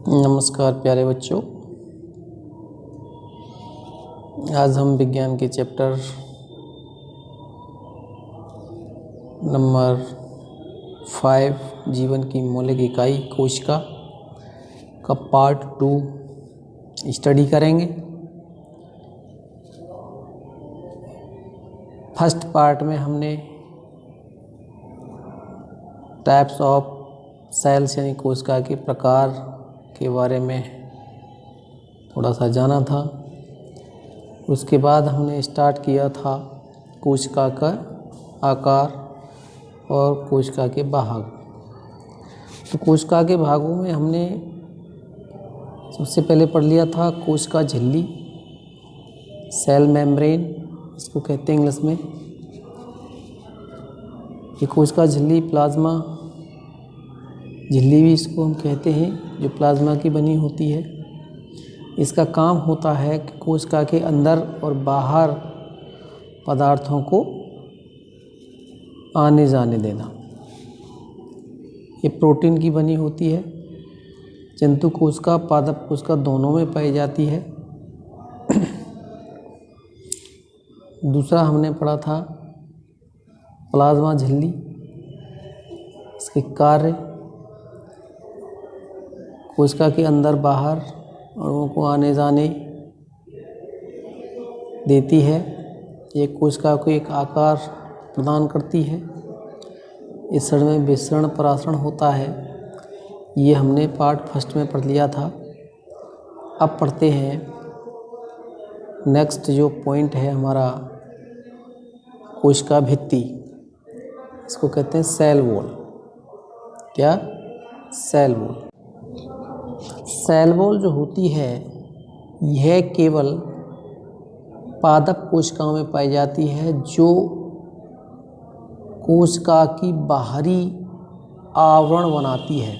नमस्कार प्यारे बच्चों। आज हम विज्ञान के चैप्टर नंबर 5 जीवन की मौलिक इकाई कोशिका का पार्ट 2 स्टडी करेंगे। फर्स्ट पार्ट में हमने टाइप्स ऑफ सेल्स यानी कोशिका के प्रकार के बारे में थोड़ा सा जाना था। उसके बाद हमने स्टार्ट किया था कोशिका का आकार और कोशिका के भाग। तो कोशिका के भागों में हमने सबसे पहले पढ़ लिया था कोशिका झिल्ली, सेल मेम्ब्रेन इसको कहते हैं इंग्लिश में। ये कोशिका झिल्ली, प्लाज्मा झिल्ली भी इसको हम कहते हैं, जो प्लाज्मा की बनी होती है। इसका काम होता है कि कोशिका के अंदर और बाहर पदार्थों को आने जाने देना। ये प्रोटीन की बनी होती है। जंतु कोशिका, पादप कोशिका दोनों में पाई जाती है। दूसरा हमने पढ़ा था प्लाज्मा झिल्ली, इसके कार्य कोशिका के अंदर बाहर अणुओं को आने जाने देती है। ये कोशिका को एक आकार प्रदान करती है। इस क्षण में विसरण परासरण होता है। ये हमने पार्ट फर्स्ट में पढ़ लिया था। अब पढ़ते हैं नेक्स्ट जो पॉइंट है हमारा कोशिका भित्ति, इसको कहते हैं सेल वॉल। क्या? Cell wall. सेल वॉल जो होती है यह केवल पादप कोशिकाओं में पाई जाती है, जो कोशिका की बाहरी आवरण बनाती है।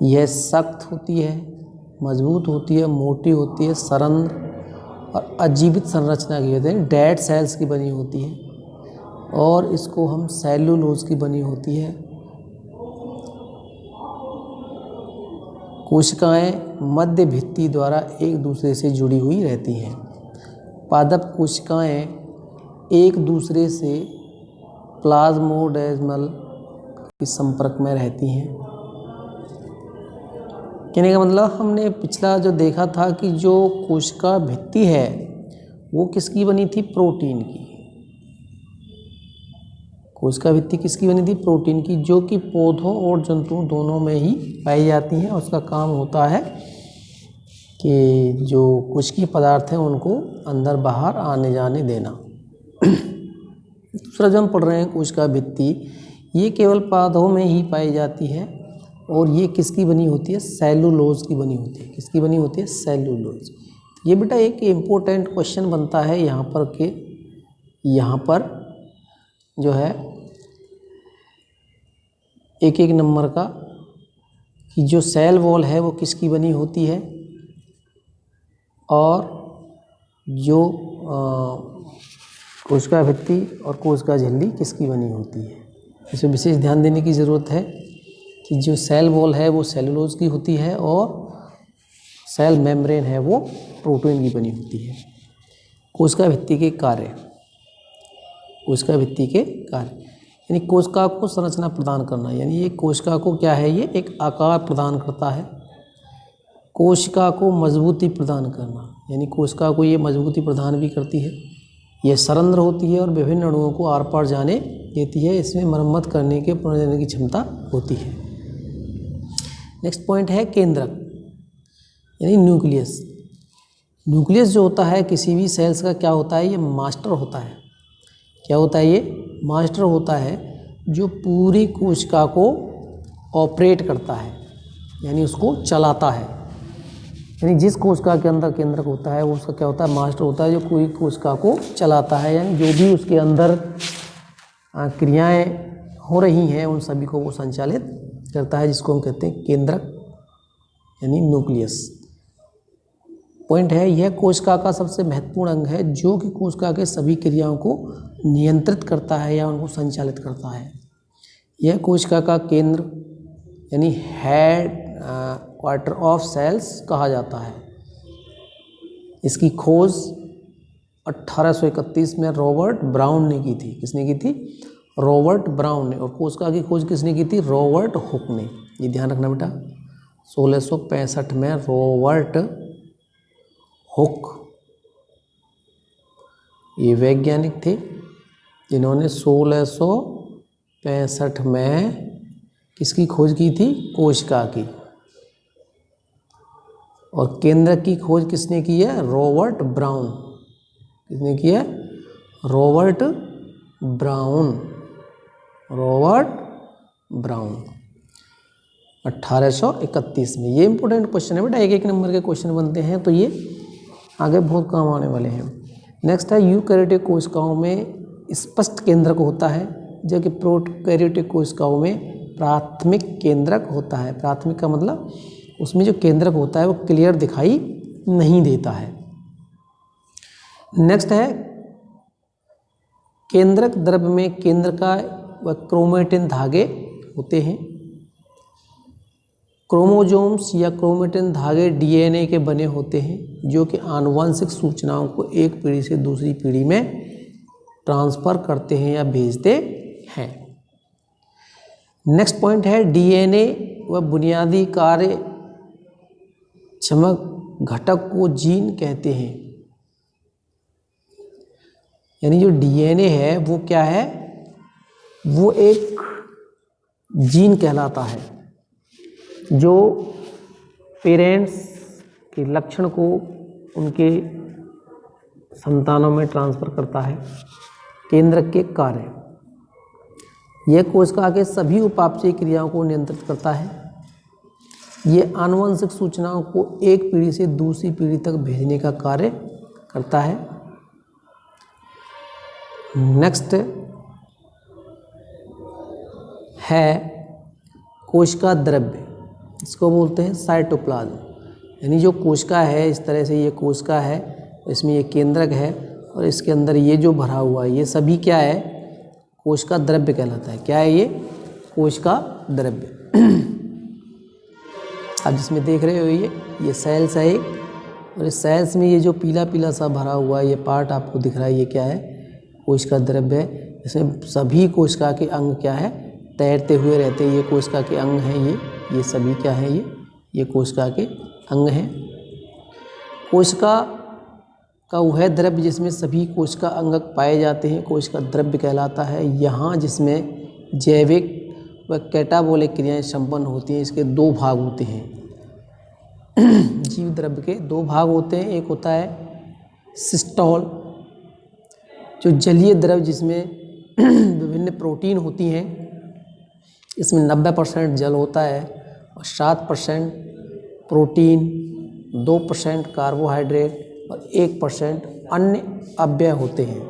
यह सख्त होती है, मजबूत होती है, मोटी होती है, सरंध्र और अजीवित संरचना की होती है, डेड सेल्स की बनी होती है। और इसको हम सेल्यूलोज की बनी होती है। कोशिकाएं मध्य भित्ति द्वारा एक दूसरे से जुड़ी हुई रहती हैं। पादप कोशिकाएं एक दूसरे से प्लाज्मोडेस्मल के संपर्क में रहती हैं। कहने का मतलब हमने पिछला जो देखा था कि जो कोशिका भित्ति है वो किसकी बनी थी? प्रोटीन की। कोशिका भित्ति किसकी बनी थी? प्रोटीन की, जो कि पौधों और जंतुओं दोनों में ही पाई जाती हैं। उसका काम होता है कि जो कोशिकीय पदार्थ हैं उनको अंदर बाहर आने जाने देना। दूसरा जो हम पढ़ रहे हैं कोशिका भित्ति, ये केवल पौधों में ही पाई जाती है। और ये किसकी बनी होती है? सेलुलोज की बनी होती है। किसकी बनी होती है? सेलुलोज। ये बेटा एक इम्पोर्टेंट क्वेश्चन बनता है यहाँ पर कि यहाँ पर जो है एक नंबर का कि जो सेल वॉल है वो किसकी बनी होती है और जो कोशिका भित्ति और कोशिका झिल्ली किसकी बनी होती है। इसमें विशेष ध्यान देने की ज़रूरत है कि जो सेल वॉल है वो सेलुलोज की होती है और सेल मेम्ब्रेन है वो प्रोटीन की बनी होती है। कोशिका भित्ति के कार्य, कोशिका भित्ति के कार्य यानी कोशिका को संरचना प्रदान करना। यानी ये कोशिका को क्या है? ये एक आकार प्रदान करता है। कोशिका को मजबूती प्रदान करना, यानी कोशिका को ये मजबूती प्रदान भी करती है। यह सरंध्र होती है और विभिन्न अणुओं को आर पार जाने देती है। इसमें मरम्मत करने के पुनर्जनन की क्षमता होती है। नेक्स्ट पॉइंट है केंद्रक यानी न्यूक्लियस। न्यूक्लियस जो होता है किसी भी सेल्स का क्या होता है? ये मास्टर होता है। क्या होता है? ये मास्टर होता है जो पूरी कोशिका को ऑपरेट करता है, यानी उसको चलाता है। यानी जिस कोशिका के अंदर केंद्रक होता है वो उसका क्या होता है? मास्टर होता है, जो पूरी कोशिका को चलाता है। यानी जो भी उसके अंदर क्रियाएं हो रही हैं उन सभी को वो संचालित करता है, जिसको हम कहते हैं केंद्रक यानी न्यूक्लियस। पॉइंट है यह कोशिका का सबसे महत्वपूर्ण अंग है, जो कि कोशिका के सभी क्रियाओं को नियंत्रित करता है या उनको संचालित करता है। यह कोशिका का केंद्र यानी हेड क्वार्टर ऑफ सेल्स कहा जाता है। इसकी खोज 1831 में रॉबर्ट ब्राउन ने की थी। किसने की थी? रॉबर्ट ब्राउन ने। और कोशिका की खोज किसने की थी? रॉबर्ट हुक ने। ये ध्यान रखना बेटा, 1665 में रॉबर्ट हुक ये वैज्ञानिक थे जिन्होंने 1665 में किसकी खोज की थी? कोशिका की। और केंद्रक की खोज किसने की है? Robert brown. किसने की है? Robert brown. रॉबर्ट ब्राउन 1831 में। ये इंपॉर्टेंट क्वेश्चन है बेटा, एक एक नंबर के क्वेश्चन बनते हैं तो ये आगे बहुत काम आने वाले हैं। नेक्स्ट है यूकैरियोटिक कोशिकाओं में स्पष्ट केंद्रक होता है, जबकि प्रोकैरियोटिक कोशिकाओं में प्राथमिक केंद्रक होता है। प्राथमिक का मतलब उसमें जो केंद्रक होता है वो क्लियर दिखाई नहीं देता है। नेक्स्ट है केंद्रक द्रव्य में केंद्र का व क्रोमेटिन धागे होते हैं। क्रोमोजोम्स या क्रोमेटिन धागे डीएनए के बने होते हैं जो कि आनुवंशिक सूचनाओं को एक पीढ़ी से दूसरी पीढ़ी में ट्रांसफर करते हैं या भेजते हैं। नेक्स्ट पॉइंट है डीएनए व बुनियादी कार्य क्षमक घटक को जीन कहते हैं। यानी जो डीएनए है वो क्या है? वो एक जीन कहलाता है जो पेरेंट्स के लक्षण को उनके संतानों में ट्रांसफ़र करता है। केंद्रक के कार्य, यह कोशिका के सभी उपापचयी क्रियाओं को नियंत्रित करता है। ये आनुवंशिक सूचनाओं को एक पीढ़ी से दूसरी पीढ़ी तक भेजने का कार्य करता है। नेक्स्ट है कोशिका द्रव्य, इसको बोलते हैं साइटोप्लाज्म। यानी जो कोशिका है, इस तरह से ये कोशिका है, इसमें ये केंद्रक है और इसके अंदर ये जो भरा हुआ है ये सभी क्या है? कोशिका द्रव्य कहलाता है। क्या है ये? कोशिका द्रव्य। आप जिसमें देख रहे हो ये सेल्स है एक, और इस सेल्स में ये जो पीला पीला सा भरा हुआ है ये पार्ट आपको दिख रहा है, ये क्या है? कोशिका द्रव्य है। इसमें सभी कोशिका के अंग क्या है? तैरते हुए रहते हैं। ये कोशिका के अंग हैं, ये सभी क्या है? ये कोशिका के अंग हैं। कोशिका का वह द्रव्य जिसमें सभी कोशिका अंगक पाए जाते हैं कोशिका द्रव्य कहलाता है। यहाँ जिसमें जैविक व कैटाबोलिक क्रियाएं संपन्न होती हैं, इसके दो भाग होते हैं। जीव द्रव्य के दो भाग होते हैं। एक होता है सिस्टोल, जो जलीय द्रव्य जिसमें विभिन्न प्रोटीन होती हैं। इसमें 90% जल होता है और 7% प्रोटीन, 2% कार्बोहाइड्रेट और 1% अन्य अव्यय होते हैं।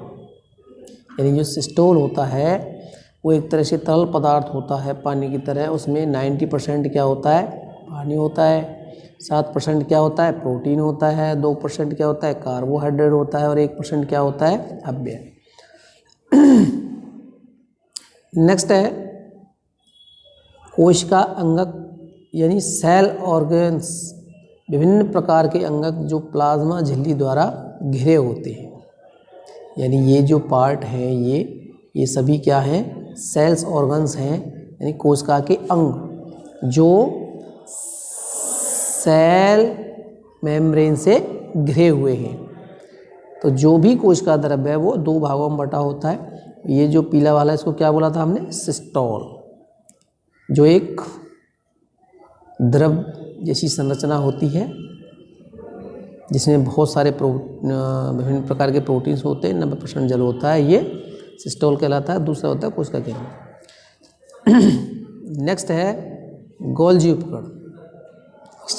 यानी जो सिस्टोल होता है वो एक तरह से तरल पदार्थ होता है पानी की तरह। उसमें 90% क्या होता है? पानी होता है। 7% क्या होता है? प्रोटीन होता है। 2% क्या होता है? कार्बोहाइड्रेट होता है और 1% क्या होता है? अव्यय। नेक्स्ट है कोशिका अंगक, यानी सेल ऑर्गन्स, विभिन्न प्रकार के अंगक जो प्लाज्मा झिल्ली द्वारा घिरे होते हैं। यानी ये जो पार्ट है ये सभी क्या हैं? सेल्स ऑर्गन्स हैं, यानी कोशिका के अंग जो सेल मेम्ब्रेन से घिरे हुए हैं। तो जो भी कोशिका द्रव्य है वो दो भागों में बटा होता है। ये जो पीला वाला इसको क्या बोला था हमने? सिस्टोल, जो एक द्रव्य जैसी संरचना होती है जिसमें बहुत सारे विभिन्न प्रकार के प्रोटीन्स होते हैं, 90% जल होता है, ये सिस्टोल कहलाता है। दूसरा होता है कोशिका केंद्र। नेक्स्ट है गोल्जी उपकरण।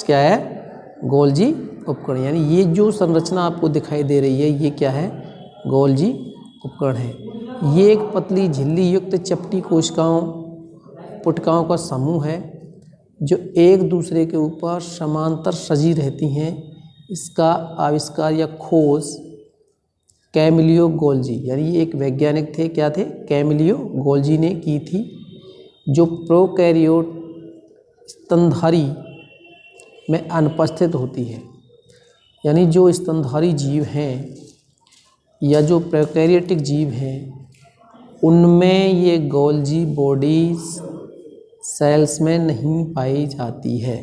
क्या है? गोल्जी उपकरण। यानी ये जो संरचना आपको दिखाई दे रही है ये क्या है? गोल्जी उपकरण है। ये एक पतली झिल्ली युक्त चपटी कोशिकाओं पुटकाओं का समूह है जो एक दूसरे के ऊपर समांतर सजी रहती हैं। इसका आविष्कार या खोज कैमिलियो गोल्जी, यानी ये एक वैज्ञानिक थे, क्या थे? कैमिलियो गोल्जी ने की थी, जो प्रोकैरियोट स्तनधारी में अनुपस्थित होती है। यानी जो स्तनधारी जीव हैं या जो प्रोकैरियोटिक जीव हैं उनमें ये गोल्जी बॉडीज सेल्स में नहीं पाई जाती है।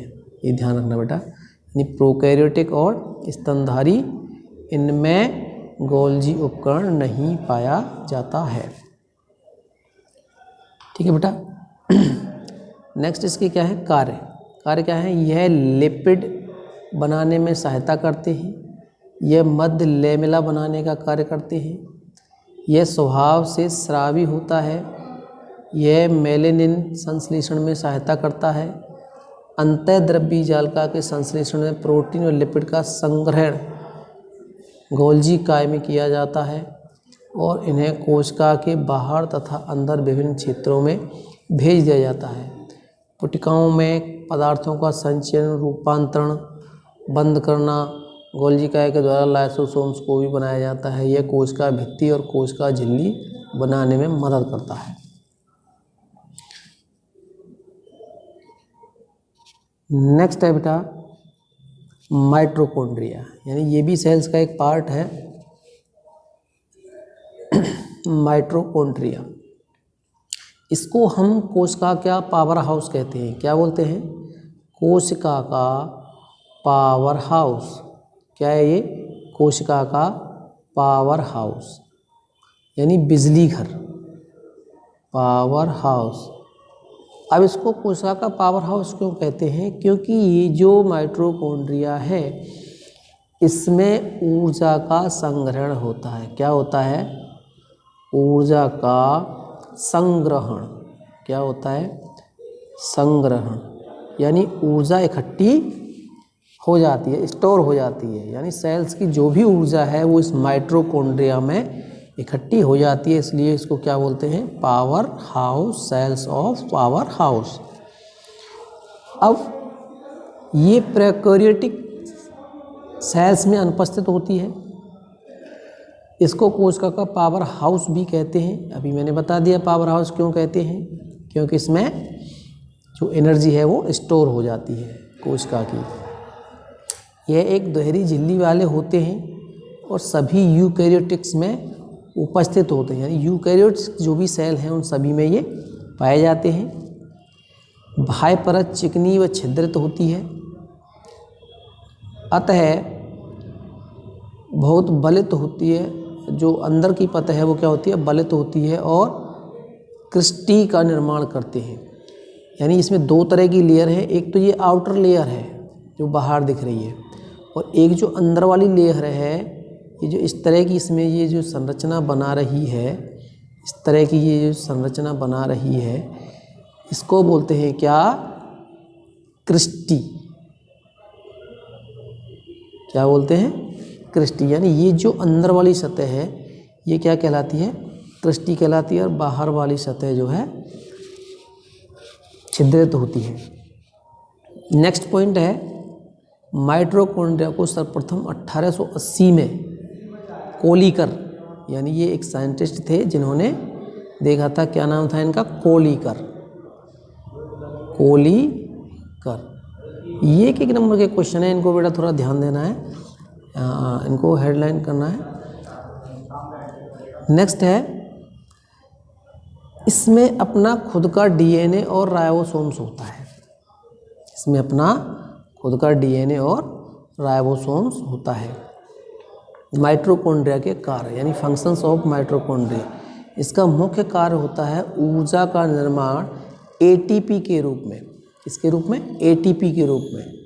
ये ध्यान रखना बेटा, यानी प्रोकैरियोटिक और स्तनधारी इनमें गोल्जी उपकरण नहीं पाया जाता है। ठीक है बेटा। नेक्स्ट इसके क्या है कार्य। कार्य क्या है, यह लिपिड बनाने में सहायता करते हैं, यह मध्य लेमेला बनाने का कार्य करते हैं, यह स्वभाव से स्रावी होता है, यह मेलेनिन संश्लेषण में सहायता करता है, अंतःद्रव्यी जालिका के संश्लेषण में प्रोटीन और लिपिड का संग्रहण गोल्जी काय में किया जाता है और इन्हें कोशिका के बाहर तथा अंदर विभिन्न क्षेत्रों में भेज दिया जाता है। पुटिकाओं में पदार्थों का संचयन, रूपांतरण, बंद करना गोल्जी काय के द्वारा लाइसोसोम्स को भी बनाया जाता है। यह कोशिका भित्ति और कोशिका झिल्ली बनाने में मदद करता है। नेक्स्ट है बेटा माइटोकॉन्ड्रिया, यानी ये भी सेल्स का एक पार्ट है। माइटोकॉन्ड्रिया, इसको हम कोशिका का पावर हाउस कहते हैं। क्या बोलते हैं, कोशिका का पावर हाउस। क्या है ये, कोशिका का पावर हाउस यानी बिजली घर, पावर हाउस। अब इसको कोशिका का पावर हाउस क्यों कहते हैं, क्योंकि ये जो माइटोकॉन्ड्रिया है इसमें ऊर्जा का संग्रहण होता है। क्या होता है, ऊर्जा का संग्रहण। क्या होता है, संग्रहण, यानी ऊर्जा इकट्ठी हो जाती है, स्टोर हो जाती है। यानी सेल्स की जो भी ऊर्जा है वो इस माइटोकॉन्ड्रिया में इकट्ठी हो जाती है, इसलिए इसको क्या बोलते हैं, power house, cells of power house. अब ये प्रोकैरियोटिक सेल्स में अनुपस्थित होती है, इसको कोशिका का पावर हाउस भी कहते हैं। अभी मैंने बता दिया पावर हाउस क्यों कहते हैं, क्योंकि इसमें जो एनर्जी है वो स्टोर हो जाती है कोशिका की। यह एक दोहरी झिल्ली वाले होते हैं और सभी यूकैरियोटिक्स में उपस्थित होते हैं, यानी यूकैरियोट्स जो भी सेल हैं उन सभी में ये पाए जाते हैं। बाह्य परत चिकनी व छिद्रित होती है, अतः बहुत बलित होती है। जो अंदर की परत है वो क्या होती है, बलित होती है और क्रिस्टी का निर्माण करते हैं। यानी इसमें दो तरह की लेयर है, एक तो ये आउटर लेयर है जो बाहर दिख रही है, और एक जो अंदर वाली लेयर है, ये जो इस तरह की इसमें ये जो संरचना बना रही है, इस तरह की ये जो संरचना बना रही है, इसको बोलते हैं क्या, क्रिस्टी। क्या बोलते हैं, क्रिस्टी। यानी ये जो अंदर वाली सतह है ये क्या कहलाती है, क्रिस्टी कहलाती है, और बाहर वाली सतह जो है छिद्रित होती है। नेक्स्ट पॉइंट है, माइटोकॉन्ड्रिया को सर्वप्रथम 1880 में कोलिकर, यानी ये एक साइंटिस्ट थे जिन्होंने देखा था, क्या नाम था इनका, कोलिकर। कोलिकर, ये एक नंबर के क्वेश्चन है, इनको बेटा थोड़ा ध्यान देना है, इनको हेडलाइन करना है। नेक्स्ट है, इसमें अपना खुद का डीएनए और राइबोसोम्स होता है। इसमें अपना खुद का डीएनए और राइबोसोम्स होता है। माइटोकॉन्ड्रिया के कार्य यानी फंक्शंस ऑफ माइटोकॉन्ड्रिया, इसका मुख्य कार्य होता है ऊर्जा का निर्माण एटीपी के रूप में। किसके रूप में, एटीपी के रूप में।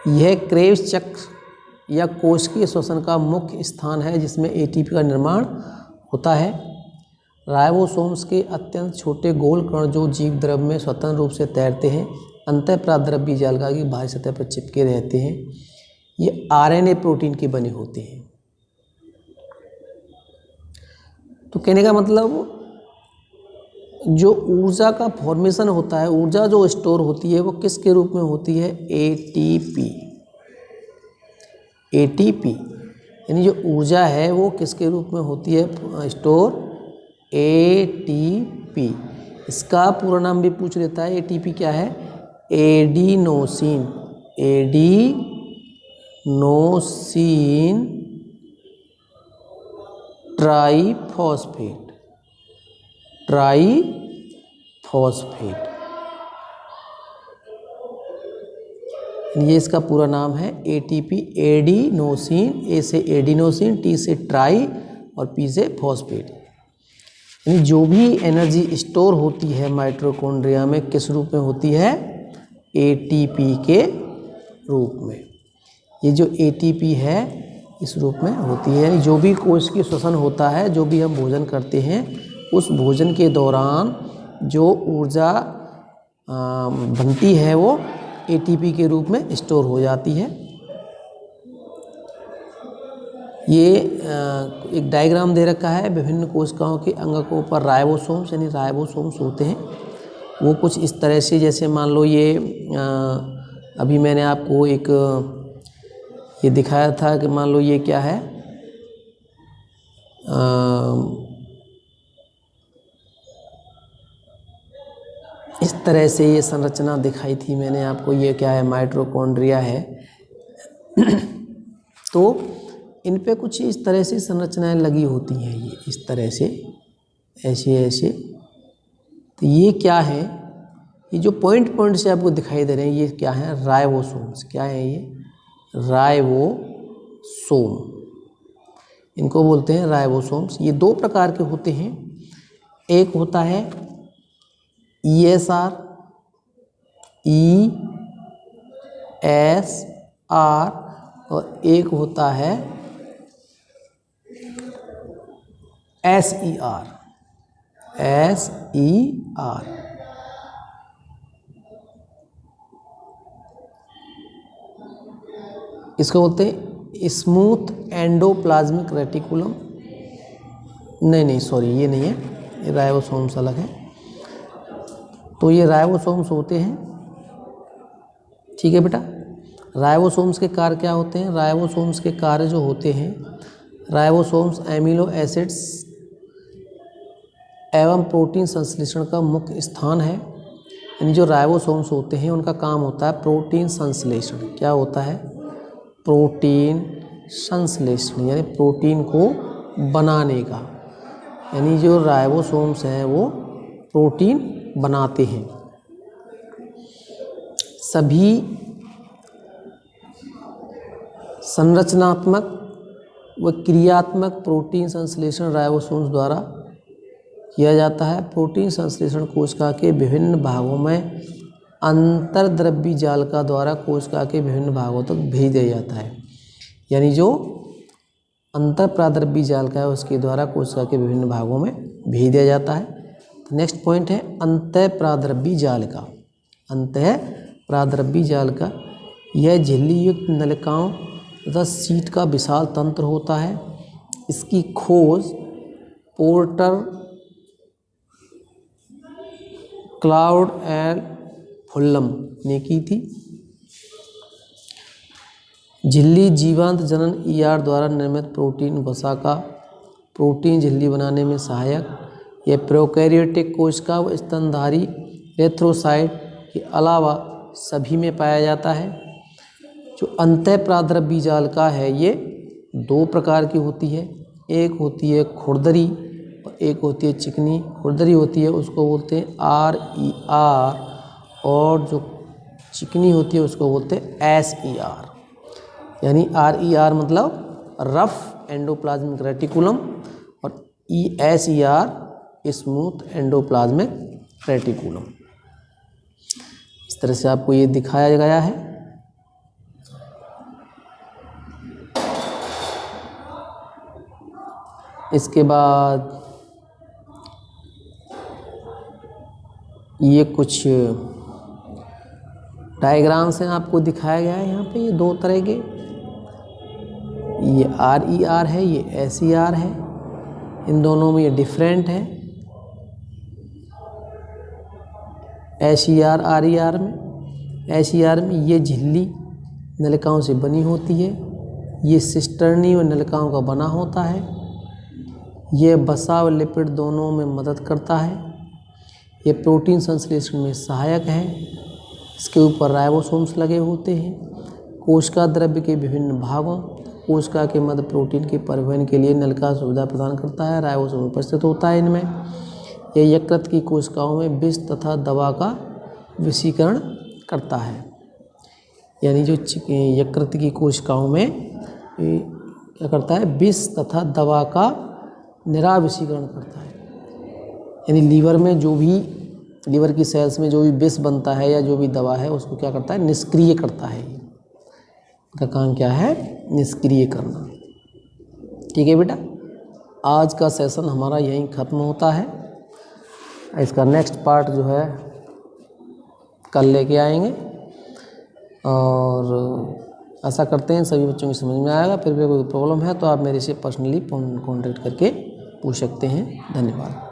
यह क्रेब्स चक्र या कोशिकीय श्वसन का मुख्य स्थान है जिसमें एटीपी का निर्माण होता है। राइबोसोम्स के अत्यंत छोटे गोल कण जो जीव द्रव में स्वतंत्र रूप से तैरते हैं, अंतःप्राद्रव्य जालिका की बाह्य सतह पर चिपके रहते हैं। ये आरएनए प्रोटीन के बने होते हैं। तो कहने का मतलब, जो ऊर्जा का फॉर्मेशन होता है, ऊर्जा जो स्टोर होती है वो किसके रूप में होती है, एटीपी। एटीपी यानी जो ऊर्जा है वो किसके रूप में होती है स्टोर, एटीपी। इसका पूरा नाम भी पूछ लेता है, एटीपी क्या है, एडिनोसिन, एडिनोसिन ट्राइफॉस्फेट, ट्राइफॉस्फेट, ये इसका पूरा नाम है एटीपी, एडिनोसिन। ए से एडिनोसिन, टी से ट्राई और पी से फॉस्फेट। यानी जो भी एनर्जी स्टोर होती है माइटोकॉन्ड्रिया में किस रूप में होती है? एटीपी के रूप में। ये जो एटीपी है इस रूप में होती है। यानी जो भी कोश की श्वसन होता है, जो भी हम भोजन करते हैं, उस भोजन के दौरान जो ऊर्जा बनती है वो एटीपी के रूप में स्टोर हो जाती है। ये एक डायग्राम दे रखा है विभिन्न कोशिकाओं के अंगकों पर राइबोसोम्स, यानी राइबोसोम्स होते हैं। वो कुछ इस तरह से, जैसे मान लो ये अभी मैंने आपको एक ये दिखाया था कि मान लो ये क्या है, इस तरह से ये संरचना दिखाई थी मैंने आपको। ये क्या है? माइटोकॉन्ड्रिया है। तो इन पे कुछ इस तरह से संरचनाएं लगी होती हैं, ये इस तरह से, ऐसे ऐसे। तो ये क्या है? ये जो पॉइंट पॉइंट से आपको दिखाई दे रहे हैं, ये क्या है? राइबोसोम्स। क्या है ये? राइबोसोम, इनको बोलते हैं राइबोसोम्स। ये दो प्रकार के होते हैं। एक होता है ESR, ESR, और एक होता है SER, SER। इसको बोलते हैं स्मूथ एंडोप्लाज्मिक रेटिकुलम। नहीं सॉरी, ये नहीं है, ये राइबोसोम्स अलग है। तो ये राइबोसोम्स होते हैं, ठीक है बेटा। राइबोसोम्स के कार्य क्या होते हैं? राइबोसोम्स के कार्य जो होते हैं, राइबोसोम्स एमिनो एसिड्स एवं प्रोटीन संश्लेषण का मुख्य स्थान है। यानी जो राइबोसोम्स होते हैं उनका काम होता है प्रोटीन संश्लेषण। क्या होता है? प्रोटीन संश्लेषण, यानी प्रोटीन को बनाने का। यानी जो राइबोसोम्स हैं वो प्रोटीन बनाते हैं। सभी संरचनात्मक व क्रियात्मक प्रोटीन संश्लेषण राइबोसोम्स द्वारा किया जाता है। प्रोटीन संश्लेषण कोशिका के विभिन्न भागों में अंतर्द्रव्यी जालिका द्वारा कोशिका के विभिन्न भागों तक भेज दिया जाता है। यानी जो अंतःप्राद्रव्यी जालिका है उसके द्वारा कोशिका के विभिन्न भागों में भेज दिया जाता है। नेक्स्ट पॉइंट है अंतःप्राद्रव्यी जालिका। अंतःप्राद्रव्यी जालिका यह झिल्ली युक्त नलिकाओं तथा सीट का विशाल तंत्र होता है। इसकी खोज पोर्टर क्लाउड एंड फुल्लम ने की थी। झिल्ली जीवांत जनन ER द्वारा निर्मित प्रोटीन वसा का प्रोटीन झिल्ली बनाने में सहायक। यह प्रोकैरियोटिक कोशिका व स्तनधारी एरिथ्रोसाइट के अलावा सभी में पाया जाता है। जो अंतःप्राद्रव्यी जालिका है ये दो प्रकार की होती है। एक होती है खुरदरी और एक होती है चिकनी। खुरदरी होती है उसको बोलते हैं RER, और जो चिकनी होती है उसको बोलते हैं SER। यानी RER मतलब रफ एंडोप्लाज्मिक रेटिकुलम और SER स्मूथ एंडोप्लाज्मिक रेटिकुलम। इस तरह से आपको ये दिखाया गया है। इसके बाद ये कुछ डायग्राम्स हैं आपको दिखाया गया है यहाँ पे। ये दो तरह के, ये RER है, ये SER है। इन दोनों में ये डिफरेंट है। SER RER में, SER में ये झिल्ली नलिकाओं से बनी होती है। ये सिस्टर्नी और नलिकाओं का बना होता है। ये वसा और लिपिड दोनों में मदद करता है। ये प्रोटीन संश्लेषण में सहायक है। इसके ऊपर राइबोसोम्स लगे होते हैं। कोशिका द्रव्य के विभिन्न भागों कोशिका के मध्य प्रोटीन के परिवहन के लिए नल का सुविधा प्रदान करता है। राइबोसोम उपस्थित होता है इनमें। यह यकृत की कोशिकाओं में विष तथा दवा का विषीकरण करता है। यानी जो यकृत की कोशिकाओं में क्या करता है, विष तथा दवा का निराविषीकरण करता है। यानी लीवर में जो भी, लीवर की सेल्स में जो भी विष बनता है या जो भी दवा है उसको क्या करता है, निष्क्रिय करता है। इसका काम क्या है, निष्क्रिय करना। ठीक है बेटा, आज का सेशन हमारा यहीं ख़त्म होता है। इसका नेक्स्ट पार्ट जो है कल लेके आएंगे और आशा करते हैं सभी बच्चों की समझ में आएगा। फिर भी कोई प्रॉब्लम है तो आप मेरे से पर्सनली कॉन्टेक्ट करके पूछ सकते हैं। धन्यवाद।